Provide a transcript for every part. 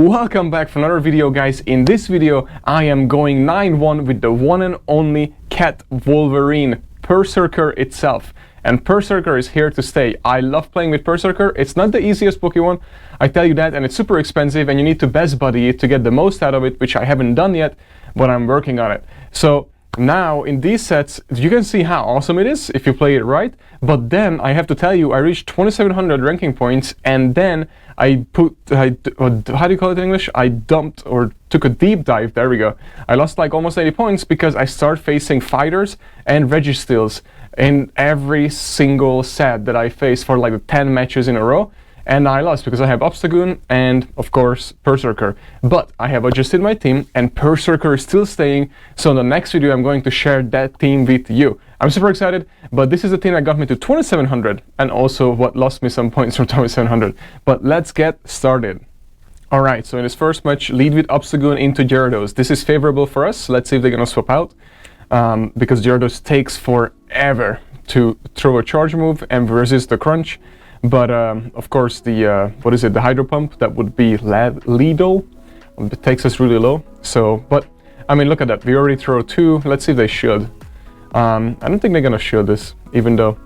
Welcome back for another video, guys. In this video I am going 9-1 with the one and only cat Wolverine, Perrserker itself. And Perrserker is here to stay. I love playing with Perrserker. It's not the easiest Pokemon, I tell you that, and it's super expensive and you need to best buddy it to get the most out of it, which I haven't done yet, but I'm working on it. So now in these sets you can see how awesome it is if you play it right, but then I have to tell you I reached 2700 ranking points, and then how do you call it in English? I dumped or took a deep dive, there we go. I lost like almost 80 points because I start facing fighters and Registeels in every single set that I faced for like 10 matches in a row. And I lost because I have Obstagoon and, of course, Perrserker. But I have adjusted my team and Perrserker is still staying. So in the next video, I'm going to share that team with you. I'm super excited, but this is the team that got me to 2700 and also what lost me some points from 2700. But let's get started. Alright, so in this first match, lead with Obstagoon into Gyarados. This is favorable for us. Let's see if they're going to swap out. Because Gyarados takes forever to throw a charge move and resist the crunch. But of course the what is it, the Hydro Pump, that would be lethal. It takes us really low. So, but I mean, look at that, we already throw 2. Let's see if they shield. I don't think they're gonna shield this, even though,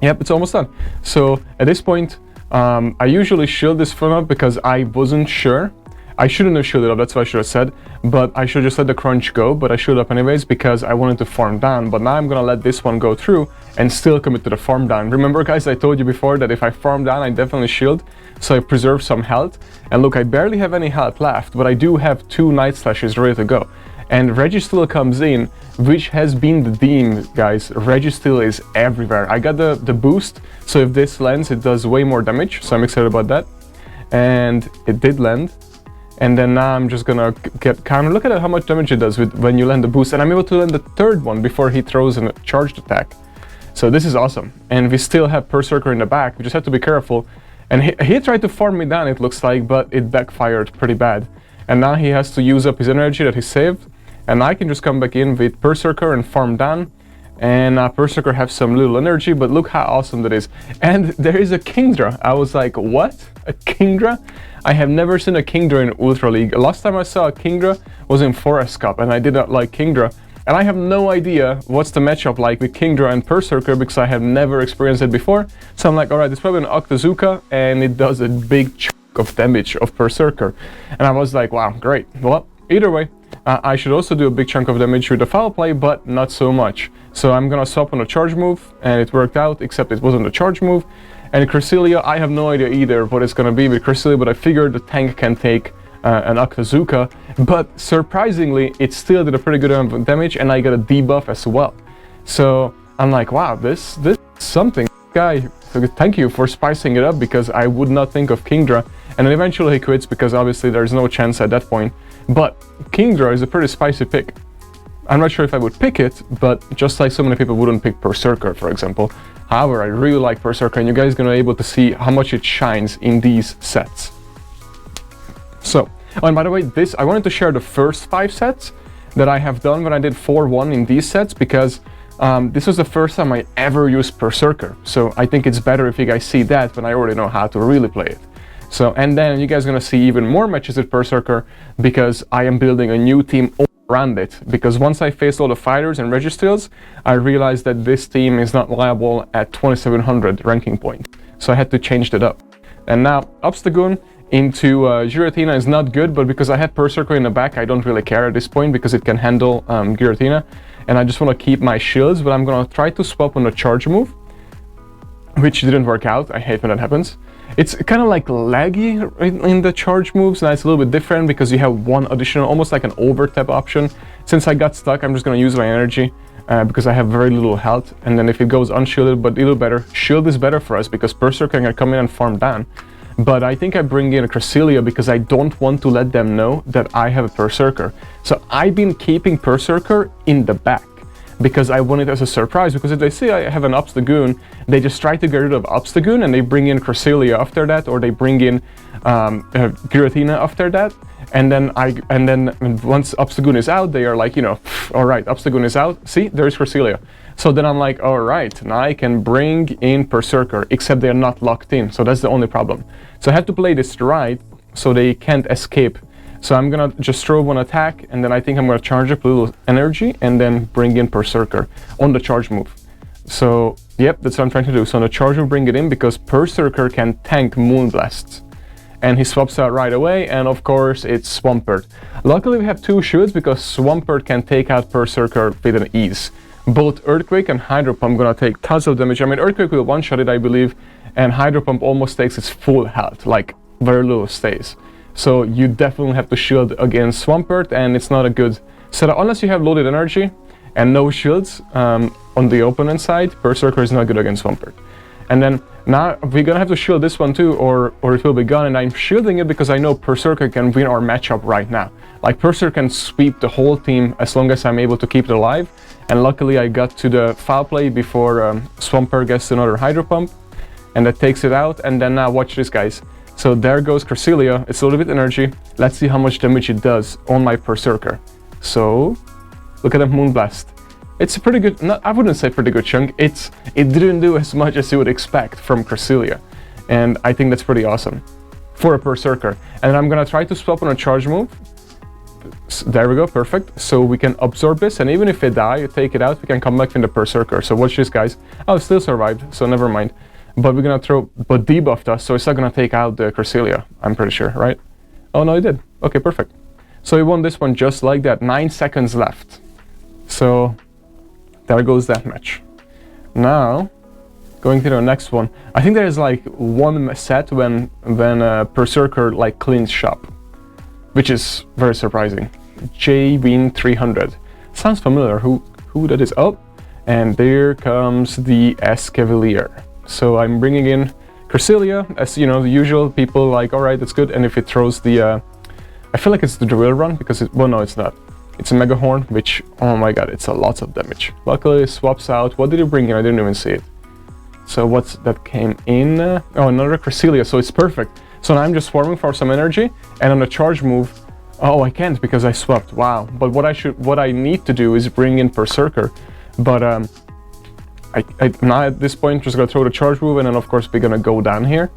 yep, it's almost done. So at this point I usually shield this front up because I wasn't sure. I shouldn't have shielded up, that's what I should have said, but I should just let the crunch go, but I shielded up anyways because I wanted to farm down. But now I'm gonna let this one go through and still commit to the farm down. Remember, guys, I told you before that if I farm down I definitely shield, so I preserve some health. And look, I barely have any health left, but I do have 2 Night Slashes ready to go. And Registeel comes in, which has been the theme, guys. Registeel is everywhere. I got the boost, so if this lands it does way more damage, so I'm excited about that. And it did land. And then now I'm just gonna get counter. Look at how much damage it does when you land the boost, and I'm able to land the 3rd one before he throws a charged attack. So this is awesome. And we still have Perrserker in the back, we just have to be careful. And he tried to farm me down, it looks like, but it backfired pretty bad. And now he has to use up his energy that he saved, and I can just come back in with Perrserker and farm down. And Perrserker has some little energy, but look how awesome that is. And there is a Kingdra. I was like, what? A Kingdra? I have never seen a Kingdra in Ultra League. Last time I saw a Kingdra was in Forest Cup, and I did not like Kingdra. And I have no idea what's the matchup like with Kingdra and Perrserker because I have never experienced it before. So I'm like, alright, it's probably an Octazooka, and it does a big chunk of damage of Perrserker. And I was like, wow, great. Well, either way, I should also do a big chunk of damage with the foul play, but not so much. So I'm gonna swap on a charge move, and it worked out, except it wasn't a charge move. And Cresselia, I have no idea either what it's gonna be with Cresselia, but I figured the tank can take an Octazooka. But surprisingly, it still did a pretty good amount of damage, and I got a debuff as well. So I'm like, wow, this is something. Guy, thank you for spicing it up, because I would not think of Kingdra. And then eventually he quits because obviously there's no chance at that point. But Kingdra is a pretty spicy pick. I'm not sure if I would pick it, but just like so many people wouldn't pick Perrserker, for example. However, I really like Perrserker, and you guys are gonna be able to see how much it shines in these sets. So, oh, and by the way, I wanted to share the first 5 sets that I have done when I did 4-1 in these sets, because this was the first time I ever used Perrserker. So I think it's better if you guys see that when I already know how to really play it. So, and then you guys are gonna see even more matches with Perrserker because I am building a new team around it. Because once I faced all the fighters and Registeels, I realized that this team is not viable at 2700 ranking point. So I had to change that up. And now Obstagoon into Giratina is not good, but because I had Perrserker in the back, I don't really care at this point because it can handle Giratina. And I just want to keep my shields, but I'm gonna try to swap on the charge move, which didn't work out. I hate when that happens. It's kind of like laggy in the charge moves, and it's a little bit different because you have one additional, almost like an over tap option. Since I got stuck, I'm just going to use my energy because I have very little health, and then if it goes unshielded, but a little better, shield is better for us because Perrserker can come in and farm down. But I think I bring in a Cresselia because I don't want to let them know that I have a Perrserker. So I've been keeping Perrserker in the back, because I want it as a surprise, because if they see I have an Obstagoon, they just try to get rid of Obstagoon and they bring in Cresselia after that, or they bring in Giratina after that, and then once Obstagoon is out, they are like, you know, alright, Obstagoon is out, see, there's Cresselia. So then I'm like, alright, now I can bring in Perrserker, except they're not locked in, so that's the only problem. So I have to play this right so they can't escape. So I'm gonna just throw one attack, and then I think I'm gonna charge up a little energy, and then bring in Perrserker on the charge move. So, yep, that's what I'm trying to do. So on the charge move, bring it in, because Perrserker can tank Moonblasts. And he swaps out right away, and of course it's Swampert. Luckily we have two shields, because Swampert can take out Perrserker with an ease. Both Earthquake and Hydro Pump gonna take tons of damage. I mean, Earthquake will one-shot it, I believe, and Hydro Pump almost takes its full health, like very little stays. So you definitely have to shield against Swampert, and it's not a good setup unless you have loaded energy and no shields on the opponent side. Perrserker is not good against Swampert. And then now we're gonna have to shield this one too, or it will be gone, and I'm shielding it because I know Perrserker can win our matchup right now. Like, Perrserker can sweep the whole team as long as I'm able to keep it alive, and luckily I got to the foul play before Swampert gets another Hydro Pump, and that takes it out. And then now watch this, guys. So there goes Cresselia, it's a little bit energy. Let's see how much damage it does on my Perrserker. So, look at that Moonblast. It's a pretty good, I wouldn't say pretty good chunk, it didn't do as much as you would expect from Cresselia. And I think that's pretty awesome for a Perrserker. And then I'm gonna try to swap on a charge move. There we go, perfect. So we can absorb this, and even if they die, you take it out, we can come back in the Perrserker. So watch this, guys. Oh, it still survived, so never mind. But we're gonna but debuffed us, so it's not gonna take out the Cresselia, I'm pretty sure, right? Oh no, it did. Okay, perfect. So we won this one just like that, 9 seconds left. So there goes that match. Now, going to the next one. I think there is like one set when Perrserker like cleans shop, which is very surprising. J-Win 300. Sounds familiar, who that is? Oh, and there comes the Escavalier. So I'm bringing in Cresselia, as you know, the usual people like, alright, that's good. And if it throws the, I feel like it's the Drill Run, because well, no, it's not. It's a Mega Horn, which, oh my god, it's a lot of damage. Luckily it swaps out. What did it bring in? I didn't even see it. So what's that came in? Oh, another Cresselia, so it's perfect. So now I'm just farming for some energy, and on the charge move, oh, I can't because I swapped, wow. But what I need to do is bring in Perrserker, but now at this point just gonna throw the charge move, and then of course we're gonna go down here.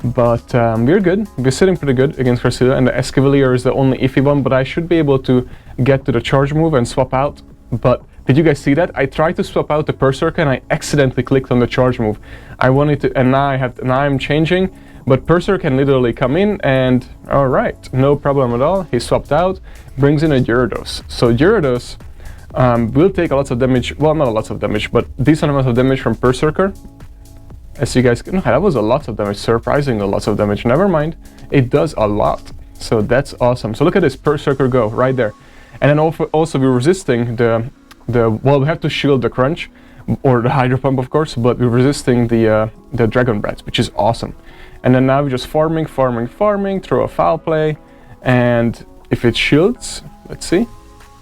But we're good, we're sitting pretty good against Cresselia, and the Escavalier is the only iffy one, but I should be able to get to the charge move and swap out. But did you guys see that? I tried to swap out the Perrserker and I accidentally clicked on the charge move. I wanted to, and now I'm changing, but Perrserker can literally come in and, alright, no problem at all. He swapped out, brings in a Gyarados. So Gyarados will take a lot of damage, well, not a lot of damage, but decent amount of damage from Perrserker. As you guys can, no, that was a lot of damage, surprisingly a lot of damage. Never mind, it does a lot. So that's awesome. So look at this Perrserker go right there. And then also we're resisting the well, we have to shield the crunch or the Hydro Pump, of course, but we're resisting the Dragon Breath, which is awesome. And then now we're just farming, throw a foul play, and if it shields, let's see,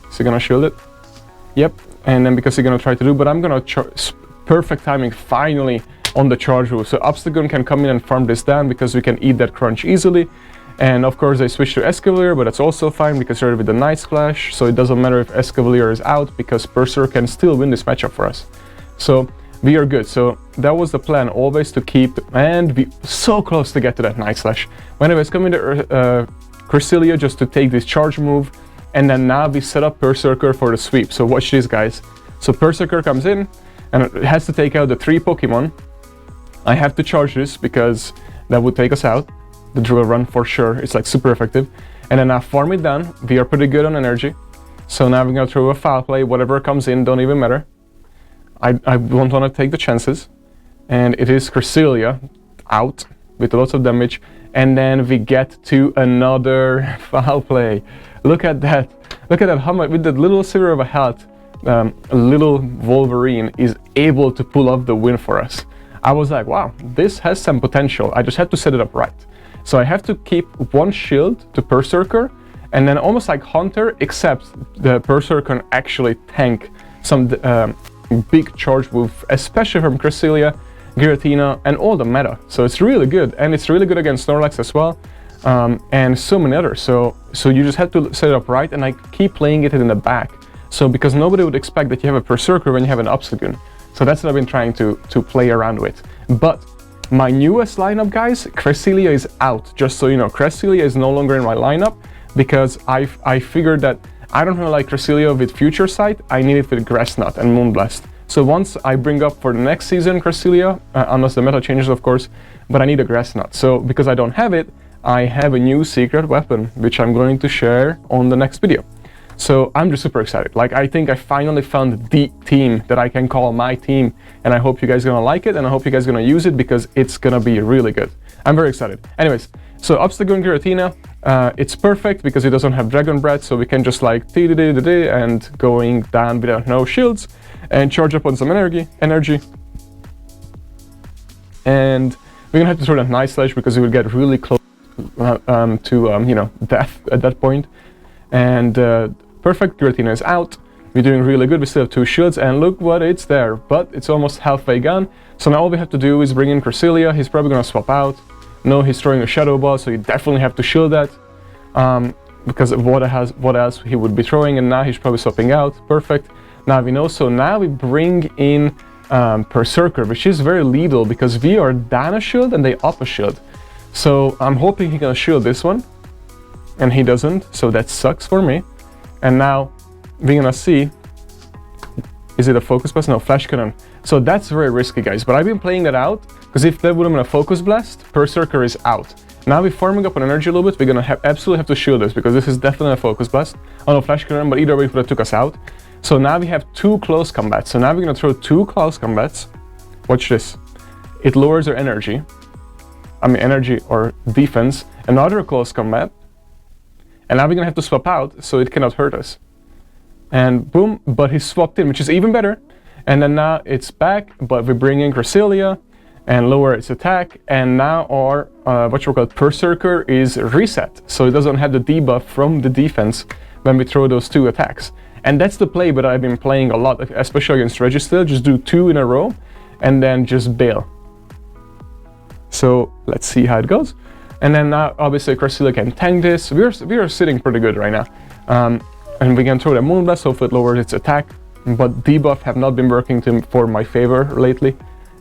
is he gonna shield it? Yep. And then because he's gonna try to do, but I'm gonna perfect timing finally on the charge move. So Obstagoon can come in and farm this down because we can eat that crunch easily. And of course they switch to Escavalier, but that's also fine because they're with the Night Splash, so it doesn't matter if Escavalier is out because Perrserker can still win this matchup for us. So we are good. So that was the plan, always to keep and be so close to get to that Night Slash. Anyways, coming to Cresselia just to take this charge move, and then now we set up Perrserker for the sweep. So watch this, guys. So Perrserker comes in and it has to take out the 3 Pokemon. I have to charge this because that would take us out. The Drill Run for sure, it's like super effective. And then now farm it down, we are pretty good on energy. So now we're gonna throw a foul play, whatever comes in, don't even matter. I don't wanna take the chances. And it is Cresselia out with lots of damage. And then we get to another foul play. Look at that, how much, with that little sliver of a health, little Wolverine is able to pull off the win for us. I was like, wow, this has some potential, I just have to set it up right. So I have to keep one shield to Perrserker, and then almost like Hunter, except the Perrserker can actually tank some big charge move, especially from Cresselia, Giratina, and all the meta. So it's really good, and it's really good against Snorlax as well, and so many others. So you just have to set it up right, and I keep playing it in the back. So because nobody would expect that you have a Perrserker when you have an Obstagoon. So that's what I've been trying to play around with. But my newest lineup, guys, Cresselia is out. Just so you know, Cresselia is no longer in my lineup because I figured that I don't really like Cresselia with Future Sight. I need it with Grassnut and Moonblast. So once I bring up for the next season Cresselia, unless the meta changes, of course, but I need a Grassnut. So because I don't have it, I have a new secret weapon, which I'm going to share on the next video. So I'm just super excited. Like, I think I finally found the team that I can call my team, and I hope you guys are gonna like it, and I hope you guys are gonna use it because it's gonna be really good. I'm very excited. Anyways, so Obstagoon Giratina, it's perfect because it doesn't have Dragon Breath, so we can just like and going down without no shields and charge up on some energy. And we're gonna have to throw that Night Slash because it will get really close to you know, death at that point. And perfect, Giratina is out. We're doing really good. We still have 2 shields, and look what it's there. But it's almost halfway gone. So now all we have to do is bring in Cresselia. He's probably gonna swap out. No, he's throwing a Shadow Ball, so you definitely have to shield that. Because of what else he would be throwing, and now he's probably swapping out. Perfect. Now we know. So now we bring in Perrserker, which is very lethal because we are down a shield and they up a shield. So I'm hoping he's gonna shield this one. And he doesn't, so that sucks for me. And now we're gonna see, is it a Focus Blast? No, Flash Cannon. So that's very risky, guys, but I've been playing that out because if that would have been a Focus Blast, Perrserker is out. Now we're farming up on energy a little bit. We're gonna absolutely have to shield this because this is definitely a Focus Blast. Oh no, Flash Cannon, but either way it would have took us out. So now we have 2 close combats. So now we're gonna throw 2 close combats. Watch this. It lowers our energy. I mean energy or defense. Another close combat. And now we're gonna have to swap out so it cannot hurt us. And boom, but he swapped in, which is even better. And then now it's back, but we bring in Cresselia and lower its attack. And now our, Perrserker is reset. So it doesn't have the debuff from the defense when we throw those 2 attacks. And that's the play that I've been playing a lot, especially against Registeel. Just do 2 in a row and then just bail. So let's see how it goes. And then now, obviously, Cresselia can tank this. We are sitting pretty good right now. And we can throw the Moonblast, hopefully it lowers its attack. But debuff have not been working for my favor lately.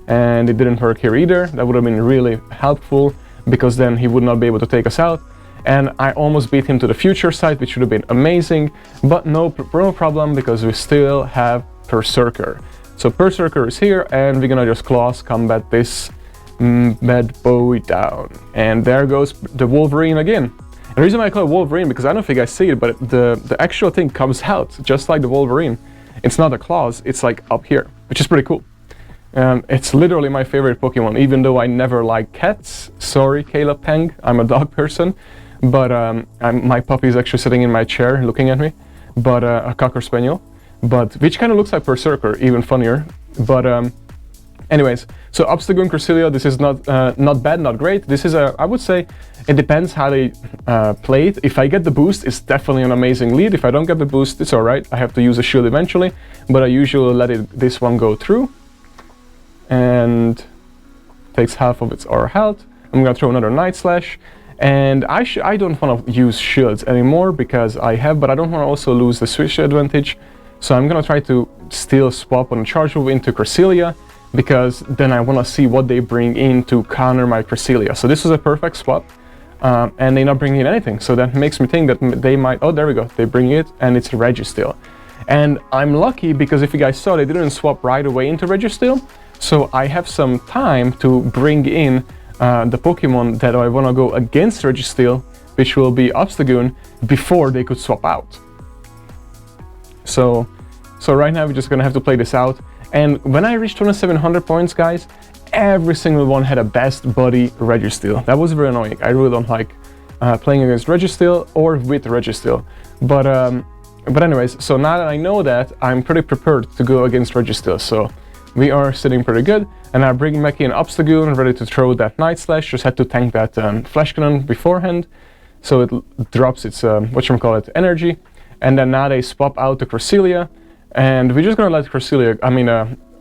And it didn't work here either. That would have been really helpful because then he would not be able to take us out. And I almost beat him to the Future Sight, which would have been amazing. But no problem because we still have Perrserker. So Perrserker is here, and we're gonna just close combat this bad boy down. And there goes the Wolverine again. And the reason why I call it Wolverine, because I don't know if you guys see it, but the actual thing comes out just like the Wolverine. It's not a claws, it's like up here, which is pretty cool. It's literally my favorite Pokemon, even though I never like cats. Sorry, Caleb Peng, I'm a dog person. But my puppy is actually sitting in my chair looking at me. But a Cocker Spaniel. But which kind of looks like Perrserker, even funnier. But anyways, so Obstagoon Cresselia, this is not bad, not great. This is I would say, it depends how they play it. If I get the boost, it's definitely an amazing lead. If I don't get the boost, it's alright. I have to use a shield eventually, but I usually let this one go through. And takes half of its aura health. I'm gonna throw another Night Slash. And I don't want to use shields anymore because but I don't want to also lose the switch advantage. So I'm gonna try to still swap on a charge move into Cresselia, because then I want to see what they bring in to counter my Cresselia. So this is a perfect swap, and they're not bringing in anything. So that makes me think that they might, oh, there we go, they bring it, and it's Registeel. And I'm lucky because if you guys saw, they didn't swap right away into Registeel. So I have some time to bring in the Pokemon that I want to go against Registeel, which will be Obstagoon, before they could swap out. So right now we're just gonna have to play this out. And when I reached 2700 points, guys, every single one had a best buddy Registeel. That was very annoying. I really don't like playing against Registeel or with Registeel. But anyways, so now that I know that, I'm pretty prepared to go against Registeel. So we are sitting pretty good. And I bring back in Obstagoon, ready to throw that Night Slash. Just had to tank that Flash Cannon beforehand, so it drops its energy. And then now they swap out to Cresselia. And we're just gonna let Cresselia,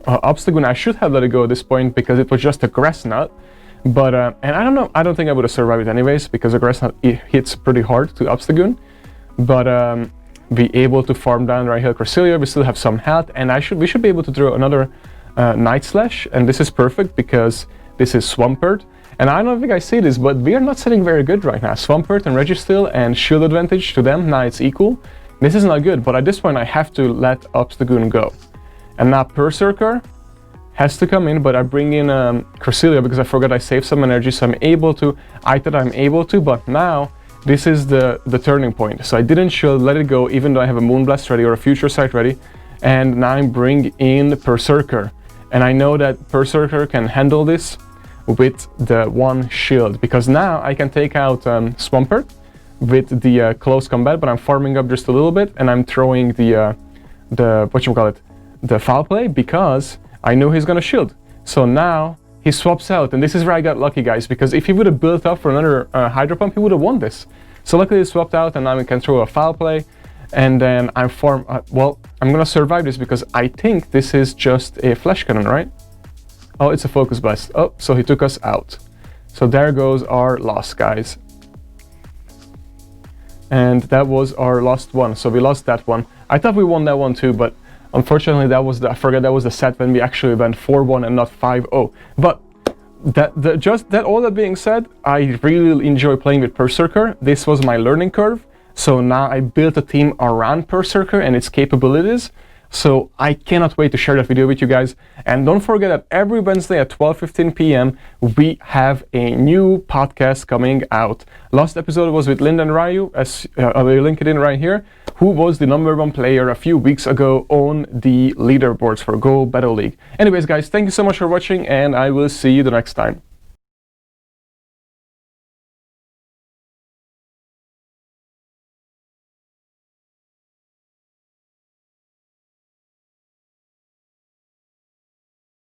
Obstagoon, I should have let it go at this point because it was just a Grass Nut. But, and I don't know, I don't think I would have survived it anyways because a Grass Nut hits pretty hard to Obstagoon. But be able to farm down right here Cresselia, we still have some health, and we should be able to throw another Night Slash. And this is perfect because This is Swampert. And I don't know if you guys see this, but we are not sitting very good right now. Swampert and Registeel and shield advantage to them, now it's equal. This is not good, but at this point I have to let Obstagoon go. And now Perrserker has to come in, but I bring in Cresselia because I forgot I saved some energy, so I'm able to. I thought I'm able to, but now this is the turning point. So I didn't shield, let it go, even though I have a Moonblast ready or a Future Sight ready. And now I'm bringing in Perrserker. And I know that Perrserker can handle this with the one shield, because now I can take out Swampert with the close combat, but I'm farming up just a little bit, and I'm throwing the whatchamacallit, the foul play, because I know he's gonna shield. So now he swaps out, and this is where I got lucky, guys, because if he would have built up for another Hydro Pump, he would have won this. So luckily he swapped out, and now we can throw a foul play, and then I farm, well, I'm gonna survive this because I think this is just a Flash Cannon, right? Oh, it's a Focus Blast. Oh, so he took us out. So there goes our loss, guys. And that was our last one. So we lost that one. I thought we won that one too, but unfortunately that was I forgot that was the set when we actually went 4-1 and not 5-0. But all that being said, I really enjoy playing with Perrserker. This was my learning curve. So now I built a team around Perrserker and its capabilities. So I cannot wait to share that video with you guys. And don't forget that every Wednesday at 12:15 p.m. we have a new podcast coming out. Last episode was with Lyndon Ryu, as I will link it in right here, who was the #1 player a few weeks ago on the leaderboards for Go Battle League. Anyways, guys, thank you so much for watching, and I will see you the next time.